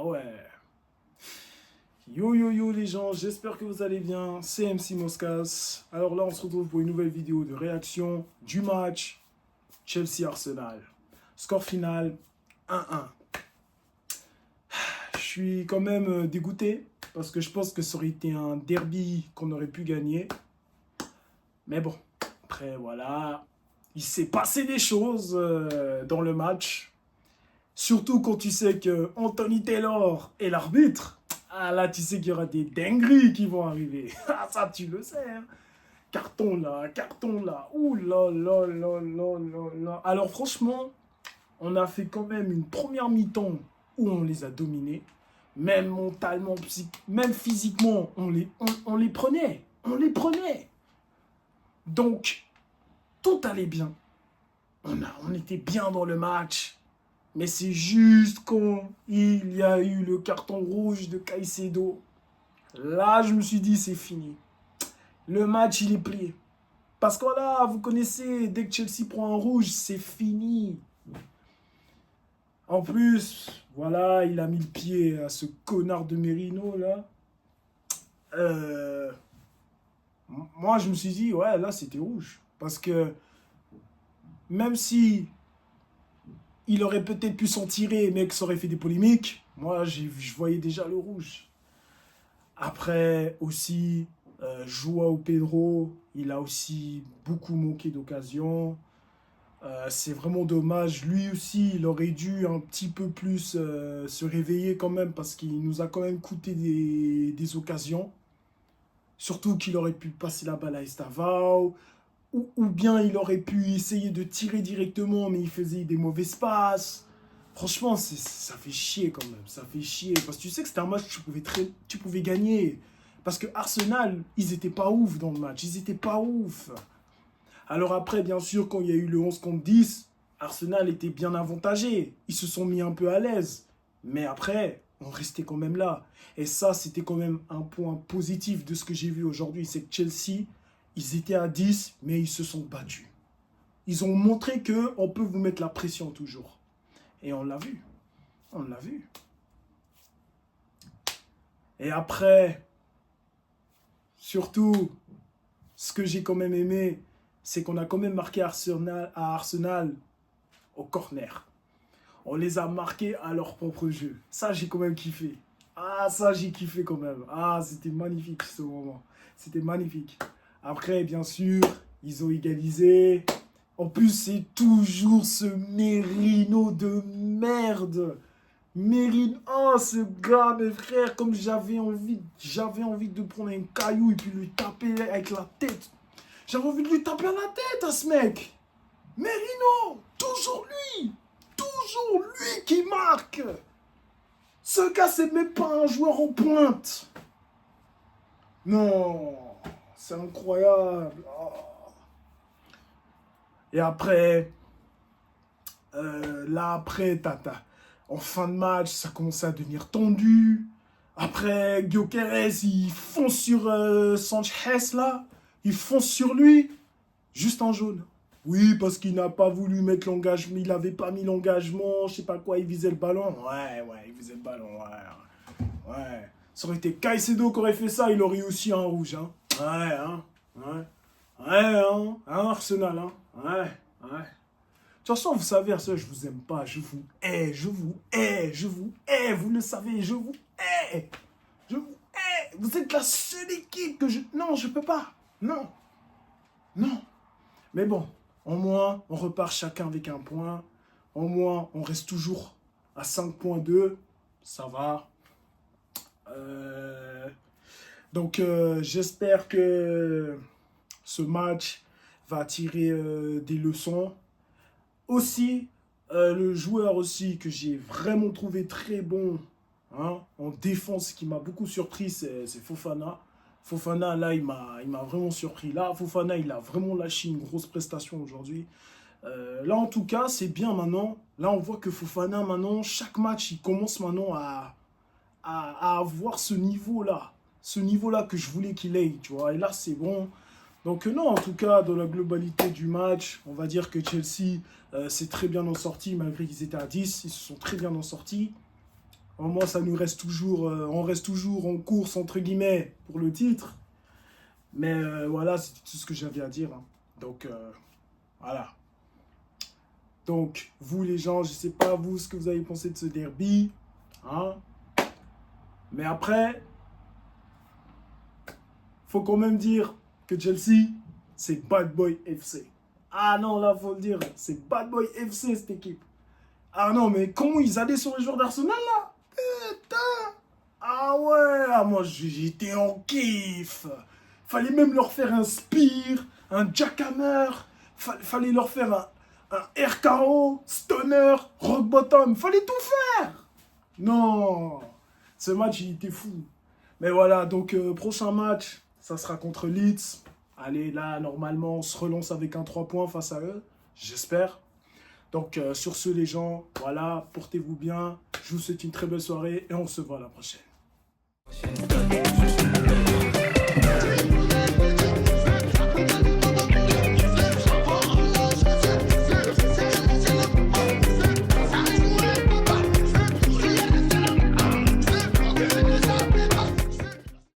Ah ouais. Yo yo yo les gens, j'espère que vous allez bien, c'est MC Moscas. Alors là on se retrouve pour une nouvelle vidéo de réaction du match Chelsea-Arsenal. Score final 1-1. Je suis quand même dégoûté parce que je pense que ça aurait été un derby qu'on aurait pu gagner. Mais bon, après voilà, il s'est passé des choses dans le match. Surtout quand tu sais que Anthony Taylor est l'arbitre. Ah là, tu sais qu'il y aura des dingueries qui vont arriver. Ah ça, tu le sais. Hein. Carton là, carton là. Ouh là là là là là là. Alors franchement, on a fait quand même une première mi-temps où on les a dominés. Même mentalement, même physiquement, on les prenait. On les prenait. Donc, tout allait bien. On était bien dans le match. Mais c'est juste quand il y a eu le carton rouge de Caicedo. Là, je me suis dit, c'est fini. Le match, il est plié. Parce que voilà, vous connaissez, dès que Chelsea prend un rouge, c'est fini. En plus, voilà, il a mis le pied à ce connard de Merino, là. Moi, je me suis dit, ouais, là, c'était rouge. Parce que même si il aurait peut-être pu s'en tirer, mais que ça aurait fait des polémiques, moi, je voyais déjà le rouge. Après, aussi, Joao Pedro, il a aussi beaucoup manqué d'occasions. C'est vraiment dommage. Lui aussi, il aurait dû un petit peu plus se réveiller quand même parce qu'il nous a quand même coûté des occasions. Surtout qu'il aurait pu passer la balle à Estavao. Ou bien il aurait pu essayer de tirer directement, mais il faisait des mauvais passes. Franchement, ça fait chier quand même. Ça fait chier. Parce que tu sais que c'était un match que tu pouvais gagner. Parce que Arsenal, ils étaient pas ouf dans le match. Ils étaient pas ouf. Alors après, bien sûr, quand il y a eu le 11 contre 10, Arsenal était bien avantagé. Ils se sont mis un peu à l'aise. Mais après, on restait quand même là. Et ça, c'était quand même un point positif de ce que j'ai vu aujourd'hui. C'est que Chelsea, ils étaient à 10, mais ils se sont battus. Ils ont montré qu'on peut vous mettre la pression toujours. Et on l'a vu. On l'a vu. Et après, surtout, ce que j'ai quand même aimé, c'est qu'on a quand même marqué à Arsenal au corner. On les a marqués à leur propre jeu. Ça, j'ai quand même kiffé. Ah, ça, j'ai kiffé quand même. Ah, c'était magnifique ce moment. C'était magnifique. Après, bien sûr, ils ont égalisé. En plus, c'est toujours ce Merino de merde. Merino, oh, ce gars, mes frères, comme j'avais envie de prendre un caillou et puis lui taper avec la tête. J'avais envie de lui taper à la tête à ce mec. Merino, toujours lui. Toujours lui qui marque. Ce gars, c'est même pas un joueur en pointe. Non, c'est incroyable. Oh. Et après, en fin de match, ça commençait à devenir tendu. Après, Gyökeres, il fonce sur Sanchez, là. Il fonce sur lui. Juste en jaune. Oui, parce qu'il n'a pas voulu mettre l'engagement. Il n'avait pas mis l'engagement. Je sais pas quoi, il visait le ballon. Ouais, il visait le ballon. Ouais. Ça aurait été Caicedo qui aurait fait ça, il aurait eu aussi un rouge. Hein. Ouais, Arsenal. Hein. Ouais. De toute façon, vous savez, ça, je vous aime pas. Je vous hais. Vous le savez, je vous hais. Je vous hais. Vous êtes la seule équipe que je... Non, je peux pas. Non. Mais bon, au moins, on repart chacun avec un point. Au moins, on reste toujours à 5,2. Ça va. Donc, j'espère que ce match va tirer des leçons. Aussi, le joueur aussi que j'ai vraiment trouvé très bon en défense, qui m'a beaucoup surpris, c'est Fofana. Fofana, là, il m'a vraiment surpris. Là, Fofana, il a vraiment lâché une grosse prestation aujourd'hui. Là, en tout cas, c'est bien maintenant. Là, on voit que Fofana, maintenant, chaque match, il commence maintenant à avoir ce niveau-là. Ce niveau-là que je voulais qu'il ait, tu vois. Et là, c'est bon. Donc non, en tout cas, dans la globalité du match, on va dire que Chelsea s'est très bien en sorti, malgré qu'ils étaient à 10. Ils se sont très bien en sortis. Au moins, ça nous reste toujours, on reste toujours en course, entre guillemets, pour le titre. Mais voilà, c'est tout ce que j'avais à dire. Hein. Donc, voilà. Donc, vous les gens, je ne sais pas vous ce que vous avez pensé de ce derby. Hein. Mais après, faut quand même dire que Chelsea, c'est Bad Boy FC. Ah non, là, faut le dire, c'est Bad Boy FC cette équipe. Ah non, mais comment ils allaient sur les joueurs d'Arsenal là? Putain! Ah ouais, ah, moi j'étais en kiff. Fallait même leur faire un spear, un jackhammer. Fallait leur faire un RKO, stunner, rock bottom. Fallait tout faire. Non, ce match il était fou. Mais voilà, donc prochain match, ça sera contre Leeds. Allez, là, normalement, on se relance avec un 3 points face à eux. J'espère. Donc, sur ce, les gens, voilà, portez-vous bien. Je vous souhaite une très belle soirée et on se voit à la prochaine.